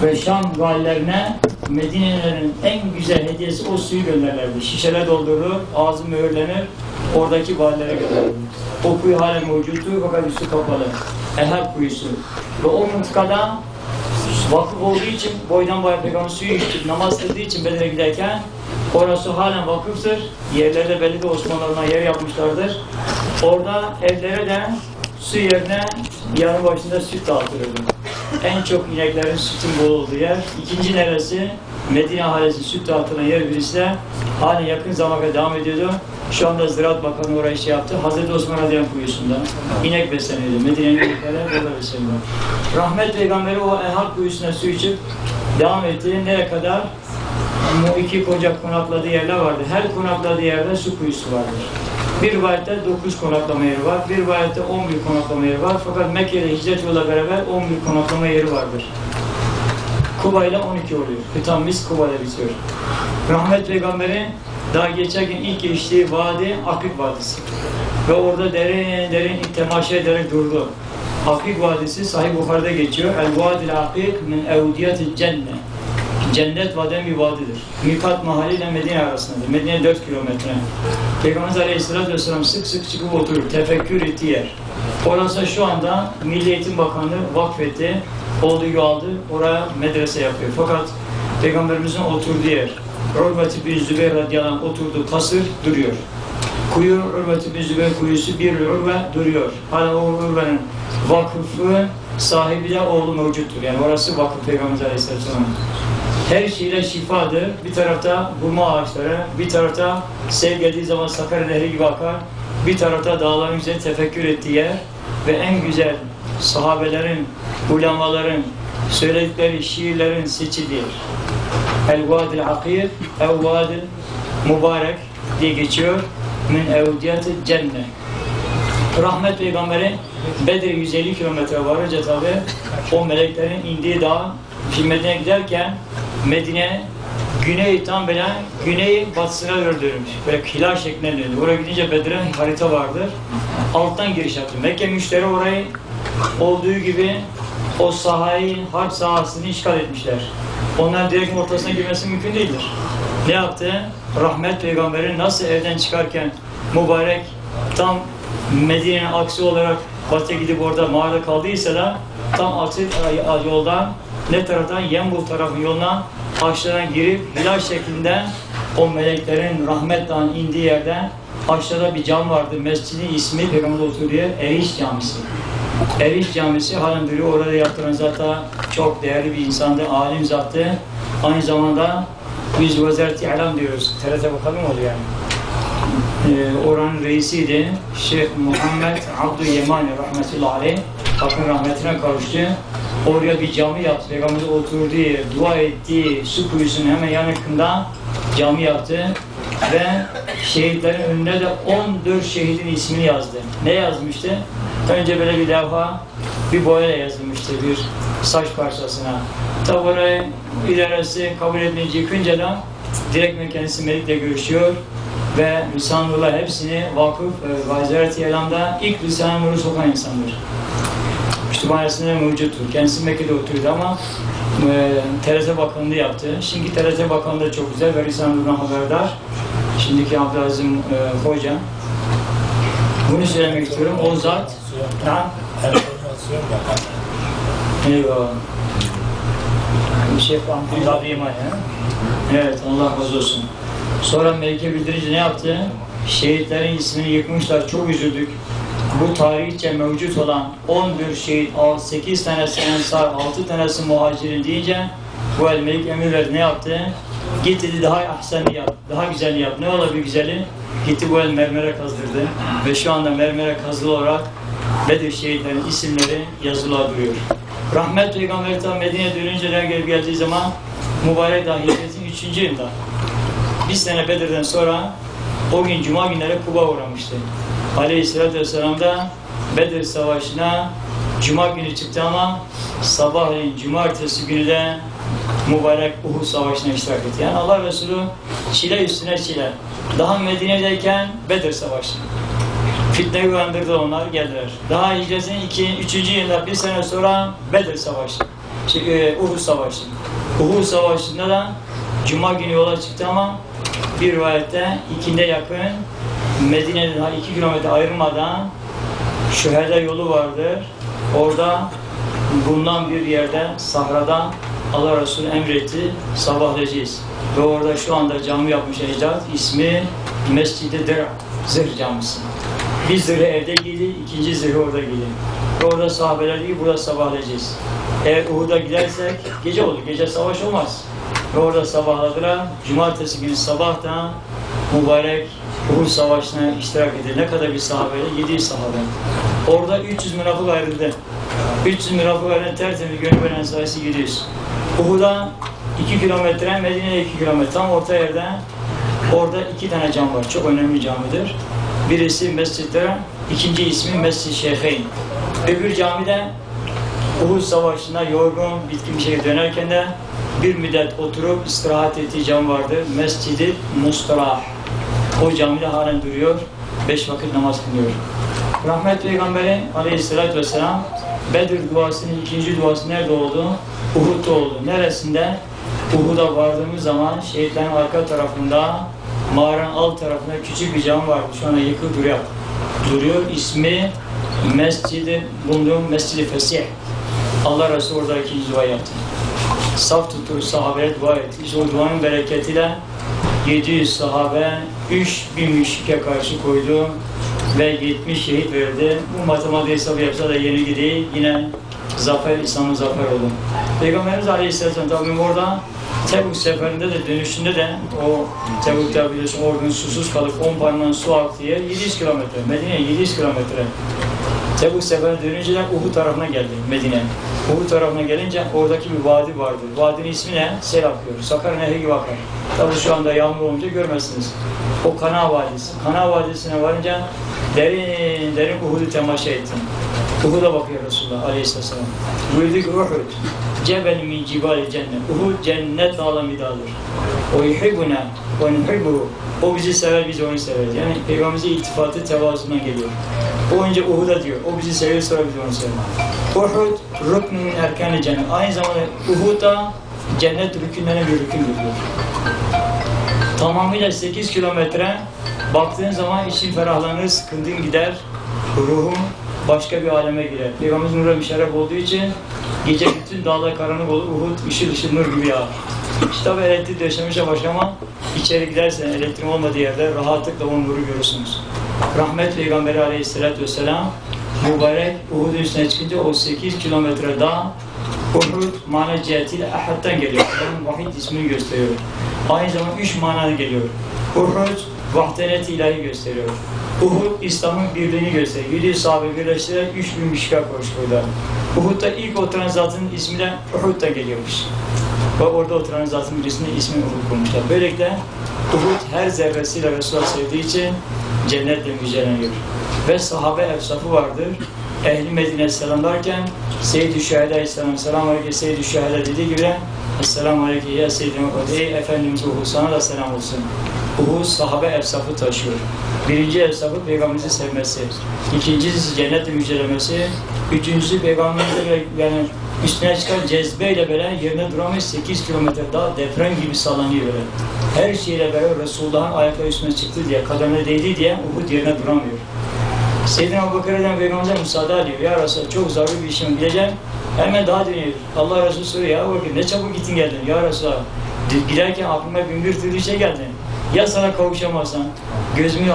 Ve Şam valilerine Medine'lerin en güzel hediyesi o suyu gönderirlerdi. Şişeler doldurulur, ağzı mühürlenir, oradaki valilere gönderilir. O kuyu halen mevcuttu fakat üstü kapalı. Ehab kuyusu. Ve o mıntıkada vakıf olduğu için boydan boya peygamber suyu içip namaz kıldığı için Bedir'e giderken orası halen vakıftır. Yerlerde belli de Osmanlılarına yer yapmışlardır. Orada evlere de su yerine yanı başında süt dağıtılırdı. En çok ineklerin sütün bol olduğu yer. İkinci neresi? Medine ahalisi süt dağıtılan yer birisi de halen yakın zamana devam ediyordu. Şu anda Ziraat Bakanı orayı şey yaptı. Hazreti Osman Radyan kuyusunda inek besleniyordu. Medine'nin inekleri burada besleniyordu. Rahmet Peygamberi o Ehab kuyusuna su içip devam etti. Nereye kadar? O iki koca konakladığı yerler vardı. Her konakladığı yerde su kuyusu vardır. Bir rivayette 9 konaklama yeri var. Bir rivayette 11 konaklama yeri var. Fakat Mekke'de hicret yoluyla beraber 11 konaklama yeri vardır. Kuba ile 12 oluyor. Hütammiz Kuba'da bitiyor. Rahmet Peygamberi daha geçerken ilk geçtiği vadi Akik Vadisi. Ve orada derin derin temaşa ederek durdu. Akik Vadisi Sahih Bukhari'de geçiyor. El-Vadil Akik min evdiyatil cennet. Cennet vaden bir vadidir. Mikat mahalli ile Medine arasındadır. Medine 4 kilometre. Peygamber Aleyhisselatü Vesselam sık sık çıkıp oturur. Tefekkür ettiği yer. Orası şu anda Milli Eğitim Bakanlığı vakfetti. Olduğu aldı. Oraya medrese yapıyor. Fakat Peygamberimizin oturduğu yer. Urvet bin Zübeyir radıyallahu anh oturduğu kasır duruyor. Kuyu Urvet bin Zübeyir kuyusu bir urve duruyor. Hala o urvenin vakıfı sahibi de oğlu mevcuttur. Yani orası vakıf Peygamber Aleyhisselatü Vesselam. Her şeyle şifadır. Bir tarafta hurma ağaçları, bir tarafta sel geldiği zaman Sakarya Nehri gibi akar, bir tarafta dağların üzerine tefekkür ettiği yer ve en güzel sahabelerin, ulemaların söyledikleri şiirlerin seçildiği yer. El-Vadil Akir, El-Vadil Mübarek diye geçiyor. Min evdiyatil cennet. Rahmet Peygamberi Bedir 150 kilometre varınca tabi o meleklerin indiği dağ Medine'ye giderken Medine güney tam böyle güney batısına döndürmüş. Böyle hilal şeklinde döndü. Oraya gidince Bedir'in harita vardır. Alttan giriş yaptı. Mekke müşteri orayı olduğu gibi o sahayı, harp sahasını işgal etmişler. Onların direkt ortasına girmesi mümkün değildir. Ne yaptı? Rahmet Peygamberi nasıl evden çıkarken mübarek tam Medine'nin aksi olarak batıya gidip orada mağarada kaldıysa da tam aksi yoldan ne taraftan? Yembul tarafı yoluna aşağıdan girip hilal şeklinde o meleklerin rahmet dağının indiği yerde aşağıda bir cam vardı. Mescidin ismi Peygamber oturduğu yer Eriş Camisi. Eriş Camisi halen duruyor. Orada yaptıran zaten çok değerli bir insandı. Alim zattı. Aynı zamanda biz Vezeret-i İ'lam diyoruz. TRT bakalım oluyor yani. Oranın reisiydi. Şeyh Muhammed Abdülyemani rahmetullahi aleyh. Hakkın rahmetine kavuştu. Oraya bir cami yaptı. Peygamber oturduğu yer, dua ettiği su kuyusunun hemen yanında cami yaptı. Ve şehitlerin önüne de 14 şehidin ismini yazdı. Ne yazmıştı? Önce böyle bir levha, bir boyayla yazılmıştı bir saç parçasına. Tabi oraya ilerisi kabul edilmeyince yıkınca da direkt kendisi Melik'le görüşüyor. Ve Risale-i Nur'la hepsini vakıf Vezeret-i İ'lam'da ilk Risale-i Nur'u sokan insandır. Kütüphanesinde mevcuttur. Kendisi Mekke'de oturuyordu ama TRT Bakanlığı yaptı. Şimdi TRT Bakanlığı çok güzel ve Risale-i Nur'dan haberdar. Şimdiki Abdülazim Hoca. Bunu söylemek istiyorum. O zat eyvallah. Şeyh Abdülazim Yemani. Evet, Allah razı olsun. Sonra Melike bildirince ne yaptı? Şehitlerin ismini yıkmışlar, çok üzüldük. Bu tarihçe mevcut olan 11 şehit, 8 tanesi ensar, 6 tanesi muhacirin deyince bu el-Melik emir verdi, ne yaptı? Git dedi daha ahsenli yap, daha güzel yap. Ne olabilir güzeli? Gitti bu el mermere kazdırdı ve şu anda mermere kazılı olarak Bedir şehitlerin isimleri yazılı duruyor. Rahmet Peygamber tam Medine'ye dönünce geldiği zaman mübarek dahiliyetin 3. yılında. Bir sene Bedir'den sonra o gün Cuma günleri Kuba uğramıştı. Aleyhisselatü Vesselam da Bedir Savaşı'na Cuma günü çıktı ama sabahleyin Cumartesi günü de mübarek Uhud Savaşı'na iştirak etti. Yani Allah Resulü çile üstüne çile. Daha Medine'deyken Bedir Savaşı. Fitneyi uyandırdı onlar, geldiler. Daha hicretin 3. yılında bir sene sonra Bedir Savaşı. Uhud Savaşı. Uhud Savaşı'nda da Cuma günü yola çıktı ama bir rivayette ikinde yakın Medine'den 2 kilometre ayrılmadan Şüheda yolu vardır. Orada bulunan bir yerde, sahrada Allah Resulü emretti, sabahlayacağız. Ve orada şu anda cami yapmış ecdat, ismi Mescid-i Dira, Zırh Camisi. Bir zırhı evde giydi, ikinci zırhı orada giydi. Ve orada sahabeler dedi ki burada sabahlayacağız. Eğer Uhud'a gidersek, gece olur, gece savaş olmaz. Ve orada sabahladılar. Cumartesi günü sabahtan mübarek Uhud Savaşı'na iştirak edilir. Ne kadar bir sahabe? 700 sahabe. Orada 300 münafık ayrıldı. 300 münafık ayrıldı, tertemiz gönül veren sayısı 700. Uhud'a 2 kilometre, Medine'ye 2 kilometre. Tam orta yerde orada 2 tane cam var. Çok önemli camidir. Birisi Mescid-i, ikinci ismi Mescid-i Şeyheyn. Öbür camide Uhud Savaşı'nda yorgun, bitkin bir şekilde dönerken de bir müddet oturup istirahat ettiği cam vardı. Mescid-i Mustalah. O camide halen duruyor. 5 vakit namaz kılıyor. Rahmet Peygamberi Aleyhisselatü Vesselam Bedir duasının ikinci duası nerede oldu? Uhud'da oldu. Neresinde? Uhud'a vardığımız zaman şehitlerin arka tarafında, mağaranın alt tarafında küçük bir cam vardı. Şu anda yıkık duruyor. İsmi Mescid-i bulunduğum Mescid-i Fesih. Allah Resulü orada ikinci dua yaptı. Saf tuttu, sahabeye dua etti. İşte o duanın bereketiyle 700 sahabe 3000 müşrike karşı koydu ve 70 şehit verdi. Bu matematik hesabı yapsa da yeni gidiyor. Yine zafer, İslam'ın zafer oldu. Peygamberimiz Aleyhisselam tabi orada Tebuk seferinde de dönüşünde de o Tebuk'ta biliyorsun orgun susuz kalıp 10 parmağın su aktığı yer 700 kilometre. Medine 700 kilometre. Tebuk seferine dönünce de Uhud tarafına geldi Medine. Uhud tarafına gelince oradaki bir vadi vardı. Vadinin ismi ne? Sel akıyor. Sakarya Nehri gibi akar. Tabi şu anda yağmur olunca görmezsiniz. O Kana Vadisi. Kana Vadisi'ne varınca derin derin Uhud'u temaşa ettim. Uhud'a bakıyor Resulullah Aleyhisselam. Buyurdu ki Uhud, cebel min cibali cennet. Uhud cennet dağla midadır. O yuhibbuna ve nuhibbuhu. O bizi sever, biz onu severiz. Yani Peygamberimizin iltifatı tevazuundan geliyor. O önce Uhud'a diyor, o bizi seviyor, sonra biz onu seviyoruz. Uhud, rüknün erken-i cennet. Aynı zamanda Uhud'da cennet rükünlerine bir rükündür diyor. Tamamıyla 8 kilometre baktığın zaman için ferahlanır, sıkıntın gider, ruhun başka bir aleme girer. Peygamberimiz nurla müşerref olduğu için gece bütün dağlar karanlık olur, Uhud ışıl nur gibi yağar. İşte tabi elektrik döşemişe başlama, içeri gidersen elektrik olmadığı yerde rahatlıkla o nuru görürsünüz. Rahmet Peygamberi Aleyhisselatü Vesselam mübarek Uhud'un üstüne çıkınca o 8 kilometre dağ Uhud mana cihetiyle Ahad'dan geliyor. Onun vahid ismini gösteriyor. Aynı zamanda 3 manada geliyor. Uhud vahdenet ilahi gösteriyor. Uhud İslam'ın birliğini gösteriyor. 700 sahabe birleştirerek 3000 müşrike koştu burada. Uhud'da ilk oturan zatın ismi de Uhud'da geliyormuş. Ve orada oturan zatın birisinin ismini Uhud koymuşlar. Böylelikle Uhud her zerresiyle Resulullah sevdiği için cennetle müjdeleniyor. Ve sahabe efsafı vardır. Ehl-i Medine selamlarken Seyyid-i Şühedâ Aleyhisselam selamun aleyküm Seyyid-i Şühedâ dediği gibi Esselamu aleyküm ya Seyyid-i Uhud. Ey Efendimiz Uhud sana da selam olsun. Uhud sahabe efsafı taşıyor. Birinci efsafı Peygamberimizi sevmesi. İkincisi cennetle müjdelemesi. Üçüncüsü Peygamberimizle yani üstüne çıkan cezbeyle böyle yerine duramış 8 kilometre daha deprem gibi sallanıyor böyle. Her şeyle beraber Resulullah'ın ayakları üstüne çıktı diye, kademine değdi diye Uhud yerine duramıyor. Seyyidina Ebu Bakır'dan Peygamber'e müsaade ediyor. Ya Resulallah çok zaruri bir işim gideceğim. Hemen daha dönüyor. Allah Resulü soruyor ya Bakır ne çabuk gittin geldin ya Resulallah. Giderken aklıma bin bir türlü şey geldi. Ya sana kavuşamazsan, gözümü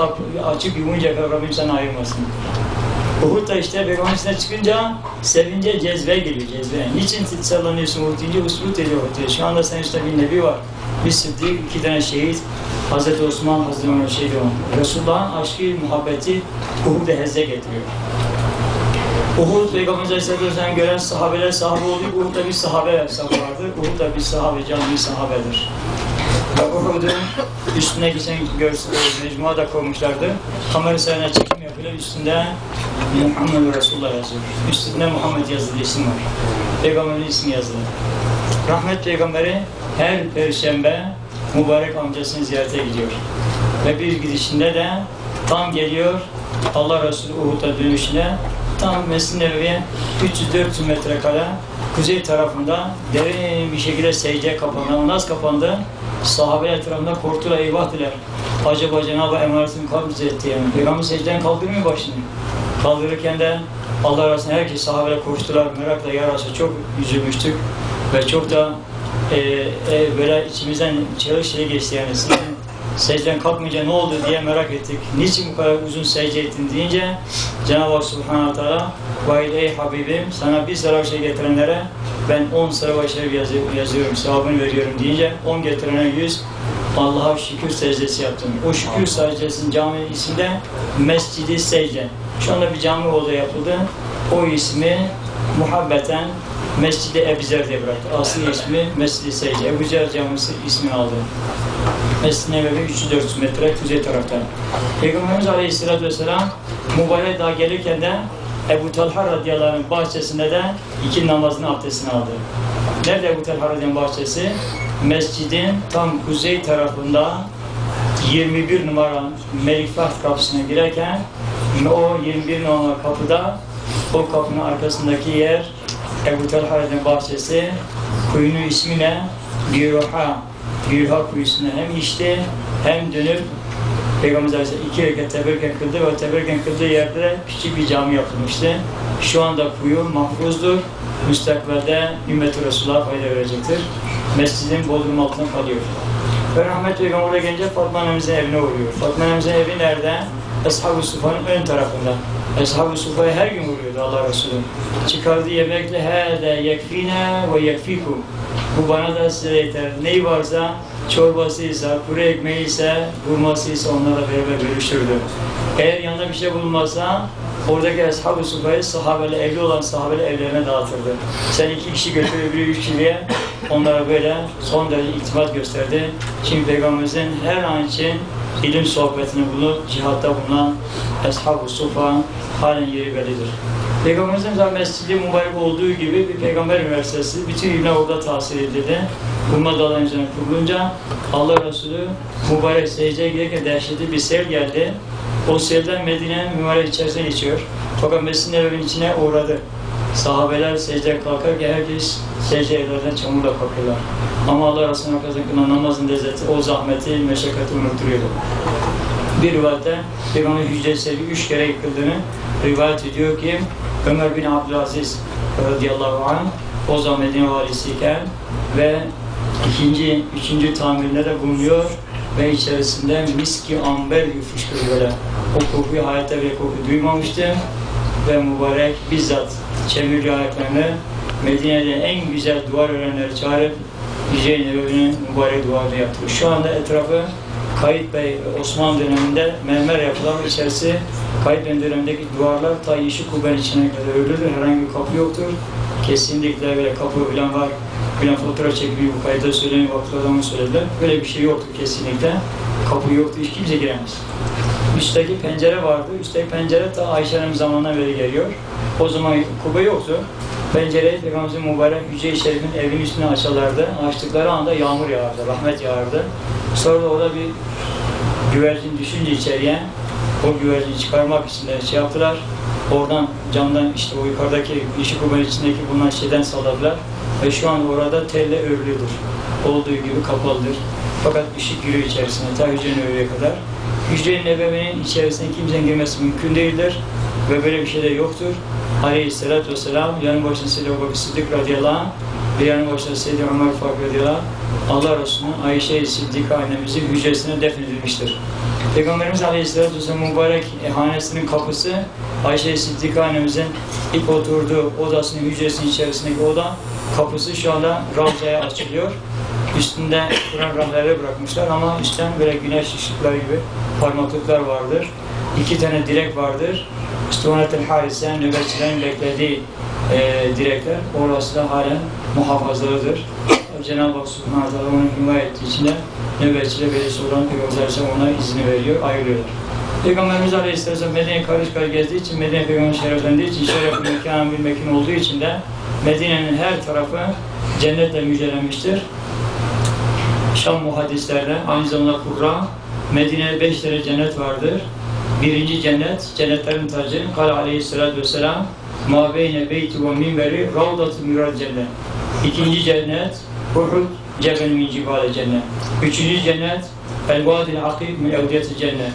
açıp yumunca Rabbim sana ayırmasın. Uhud'da işte Peygamber'in çıkınca sevince cezve geliyor cezve. Niçin sallanıyorsun Uhud deyince uslut ediyor ortaya. Şu anda senin üstünde bir nebi var. Bir sıddık, 2 tane şehit. Hazreti Osman, Hazreti Ömer şehit olan. Resulullah'ın aşkı, muhabbeti Uhud'da hezze getiriyor. Uhud, Peygamberimiz Aleyhisselatü'nü gören sahabeler sahabe olduğu Uhud'da bir sahabe efsafı vardır. Uhud'da bir sahabe, canlı bir sahabedir. Ve Uhud'un üstüne geçen mecmua da koymuşlardı. Kamera sayına çekim yapıyla üstünde Muhammed Resulullah yazıyor. Üstünde Muhammed yazılı isim var. Peygamberin ismi yazılı. Rahmet Peygamberi her perşembe mübarek amcasını ziyarete gidiyor. Ve bir gidişinde de tam geliyor Allah Resulü Uhud'a dönüşüne tam Mescid-i Nebevi'ye 300-400 metre kala kuzey tarafında derin bir şekilde secdeye kapandı. Nasıl kapandı? Sahabeler etrafında korktular, eyvah dediler. Acaba Cenab-ı emaretini kabz etti yani. Peygamber secdeden kaldırmıyor başını. Kaldırırken de Allah arasında herkes sahabeler koştular, merakla yarası çok üzülmüştük ve çok da böyle içimizden şey geçti yani. Secden kalkmayınca ne oldu diye merak ettik. Niçin bu kadar uzun secde ettin deyince Cenab-ı Hak Subhanahu Teala vay ey Habibim sana bir sıra şey getirenlere ben 10 sıra şey yazıyorum, sevabını veriyorum deyince 10 getirene 100 Allah'a şükür secdesi yaptım. O şükür secdesinin caminin ismi de Mescid-i Secde. Şu anda bir cami orada yapıldı. O ismi muhabbeten Mescid-i Ebu Zer diye bıraktı. Asıl ismi Mescid-i Secde. Ebu Zer Camisi ismini aldı. Mescid-i Nebevi 300-400 metre kuzey taraftan. Peygamberimiz Aleyhisselatü Vesselam mübarek daha gelirken de Ebu Talha radıyallahu anh'ın bahçesinde de iki namazını abdestini aldı. Nerede Ebu Talha radıyallahu anh bahçesi? Mescidin tam kuzey tarafında 21 numara Melik Fahd kapısına girerken o 21 numara kapıda o kapının arkasındaki yer Ebu Talha radıyallahu anh bahçesi. Kuyunun ismi ne? Gürha kuyusuna hem içti hem dönüp Peygamber Aleyhisselam 2 rekat teberken kıldı ve teberken kıldığı yerde küçük bir cami yapılmıştı. Şu anda kuyu mahfuzdur. Müstakbelde ümmet-i Resulullah'a fayda verecektir. Mescidin bodrum altında kalıyor. Ve rahmet Peygamber oraya gelince Fatma annemizin evine uğruyor. Fatma annemizin evi nerede? Ashab-ı Sufa'nın ön tarafında. Ashab-ı Sufa'ya her gün uğruyordu Allah Resulü. Çıkardığı yemekle hâdâ yekfînâ ve yekfîkum. Bu bana da size yeter. Neyi varsa çorbasıysa, kuru ekmeğiyse, hurmasıysa onlarla beraber bölüşürdü. Eğer yanında bir şey bulunmazsa oradaki Ashab-ı Sufa'yı sahabeyle evli olan sahabeyle evlerine dağıtırdı. Sen 2 kişi götürüyor, biri 3 kişiye onlara böyle son derece iltifat gösterdi. Şimdi Peygamberimizin her an için ilim sohbetini bulup cihatta bulunan Ashab-ı Sufa halen yeri bellidir. Peygamberimizin mescidi mübarek olduğu gibi bir peygamber üniversitesi bütün ilimler orada tahsil edildi. Umma dalının üzerine kurulunca Allah Resulü mübarek secdeye giderken dehşetli bir sel geldi. O selden Medine'nin mübarek içerisine geçiyor. Fakat Mescid-i Nebevi'nin içine uğradı. Sahabeler secdeye kalkarken herkes secde yerlerden çamurla kalkıyorlar. Ama Allah Resulü'nün arkasından kılınan namazın lezzeti, o zahmeti, meşakkati unutturuyordu. Bir rivayette Peygamber hücresi 3 kere yıkıldığını rivayet ediyor ki Ömer bin Abdülaziz radıyallahu anh o zaman Medine valisiyken ve üçüncü tamirinde de bulunuyor ve içerisinde miski amber gibi fışkırıyor böyle. O kokuyu hayatta bile koku duymamıştım ve mübarek bizzat çemirli ayaklarını Medine'de en güzel duvar öğrenleri çağırıp Yüce Nebevi'nin mübarek duvarını yaptı. Şu anda etrafı Kayıt Bey Osmanlı döneminde mermer yapılan içerisi Kayıt Bey dönemindeki duvarlar ta Yeşil Kubbe'nin içine kadar örülür. Herhangi bir kapı yoktur. Kesinlikle böyle kapı falan var. Falan fotoğraf çekiliyor bu kayıtta söyleniyor. Vakıf adamı söylediler. Böyle bir şey yoktur kesinlikle. Kapı yoktu. Hiç kimse giremez. Üstteki pencere vardı. Üstteki pencere ta Ayşe'nin zamanından beri geliyor. O zaman kubbe yoktu. Pencereyi Peygamberimizin mübarek Yüce-i Şerif'in evinin üstüne açarlardı. Açtıkları anda yağmur yağardı, rahmet yağardı. Sonra da orada bir güvercin düşünce içeriye, o güvercini çıkarmak için de şey yaptılar. Oradan camdan işte o yukarıdaki yeşil kubbenin içindeki bulunan şeyden salladılar. Ve şu an orada telle örülüdür. Olduğu gibi kapalıdır. Fakat ışık giriyor içerisine, ta Hücre-i Nebevi'ye kadar. Hücre-i Nebevi'nin içerisine kimsenin girmesi mümkün değildir. Ve böyle bir şey de yoktur. Aleyhisselatü Vesselam, yanı başında Seyyid Ebu Bakır Sıddık radıyallahu anh ve yanı başında Seyyid Ömer Faruk radıyallahu anh Allah Resulü'nün Ayşe-i Sıddık annemizin hücresine defnedilmiştir. Peygamberimiz Aleyhisselatü Vesselam mübarek hanesinin kapısı Ayşe-i Sıddık annemizin ilk oturduğu odasının hücresinin içerisindeki oda kapısı şu anda Ravza'ya açılıyor. Üstünde Kur'an ramları bırakmışlar ama üstten böyle güneş ışıkları gibi parmaklıklar vardır. 2 tane direk vardır. Üstünet-el Harise, nöbetçilerin beklediği direkler. Orası da halen muhafazalıdır. Cenab-ı Hak Subhanahu Teala onun himayet ettiği için de nöbetçiyle velisi olan Peygamber Aleyhisselam ona izni veriyor, ayırıyorlar. Peygamberimiz Aleyhisselam Medine'yi karış karış gezdiği için, Medine Peygamber şereflendiği için, şerefli mekan bir mekan olduğu için de Medine'nin her tarafı cennetle müjdelenmiştir. Şam muhaddislerde aynı zamanda Kur'an, Medine'de 5 tane cennet vardır. Birinci cennet, cennetlerin tacı, Kale Aleyhisselatü Vesselam, ma beyne beyti ve minberi ravdatü miral cennet. İkinci cennet Uhud cebel min cibale cennet. Üçüncü cennet el vadil akib min evdiyeti cennet.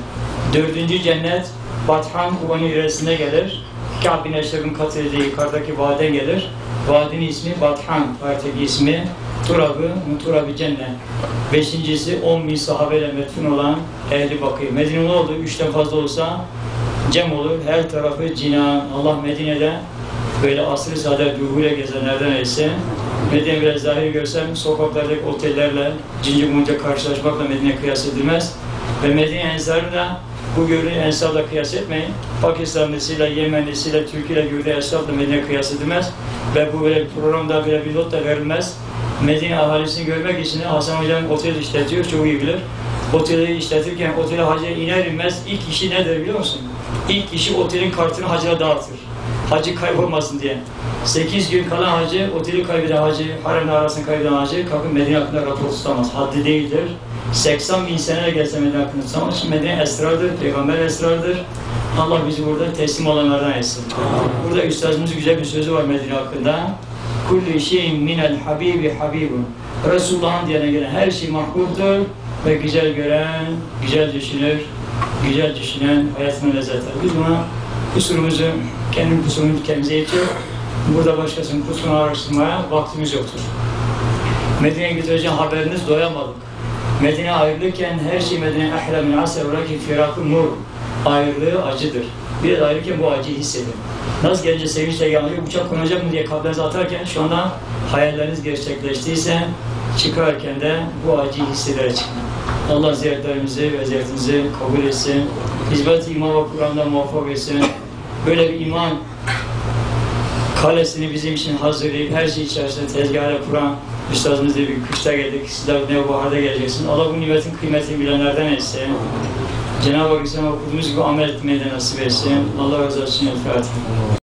Dördüncü cennet Bathan Kuban'ın ilerisine gelir. Kâb bin Eşref'in kat edildiği yukarıdaki vade gelir. Vadinin ismi Bathan, artık ismi Turab-ı Cennet. Beşincisi 10.000 sahabeyle metfun olan Ehl-i Bakî. Medine ne oldu? 3'ten fazla olsa cem olur. Her tarafı cinan. Allah Medine'de böyle asr-ı saadet ruhuyla gezenlerden ise Medine biraz zahir görsem sokaklardaki otellerle cinci bunca karşılaşmakla Medine kıyas edilmez. Ve Medine ensarı da bu gördüğü ensarla kıyas etmeyin. Pakistanlısıyla, Yemenlisiyle, Türkiye'yle gördüğü ensarla Medine kıyas edilmez. Ve bu böyle bir programda böyle bir not da verilmez. Medine ahalisini görmek için Hasan Hocam otel işletiyor, çoğu iyi bilir. Oteli işletirken otele hacıya iner inmez ilk işi nedir biliyor musun? İlk işi otelin kartını hacıya dağıtır. Hacı kaybolmasın diye. 8 gün kalan hacı, oteli kaybeden hacı, haremle arasını kaybeden hacı, kalkıp Medine hakkında rapor tutamaz. Haddi değildir. 80.000 sene gelse Medine hakkında tutamaz. Şimdi Medine esrardır, peygamber esrardır. Allah bizi burada teslim olanlardan etsin. Burada üstadımızın güzel bir sözü var Medine hakkında. Kulli şeyin minel habibi habibun. Resulullah'ın diyene gelen her şey mahbubdur ve güzel gören, güzel düşünen hayatına lezzet alır. Biz buna kusurumuzu, kendi kusurumuzu kendimize yetiyor. Burada başkasının kusurunu araştırmaya vaktimiz yoktur. Medine'ye gideceğim haberiniz doyamadık. Medine ayrılırken her şey Medine ahla min asr velakin firakun nur. Ayrılığı acıdır. Biraz ayrılırken bu acıyı hissedin. Nasıl gelince sevinçle yanıyor, uçak konacak mı diye kalplerinizi atarken şu anda hayalleriniz gerçekleştiyse çıkarken de bu acıyı hissederek çıkın. Allah ziyaretlerimizi ve ziyaretinizi kabul etsin. Hizmet-i iman ve Kur'an'da muvaffak etsin. Böyle bir iman kalesini bizim için hazırlayıp her şey içerisinde tezgahla kuran üstadımız diye bir kışta geldik. Sizler ne baharda geleceksiniz. Allah bu nimetin kıymetini bilenlerden etsin. Cenab-ı Hak İslam'a okuduğumuz gibi amel etmeyi de nasip etsin. Allah razı olsun. El Fatiha.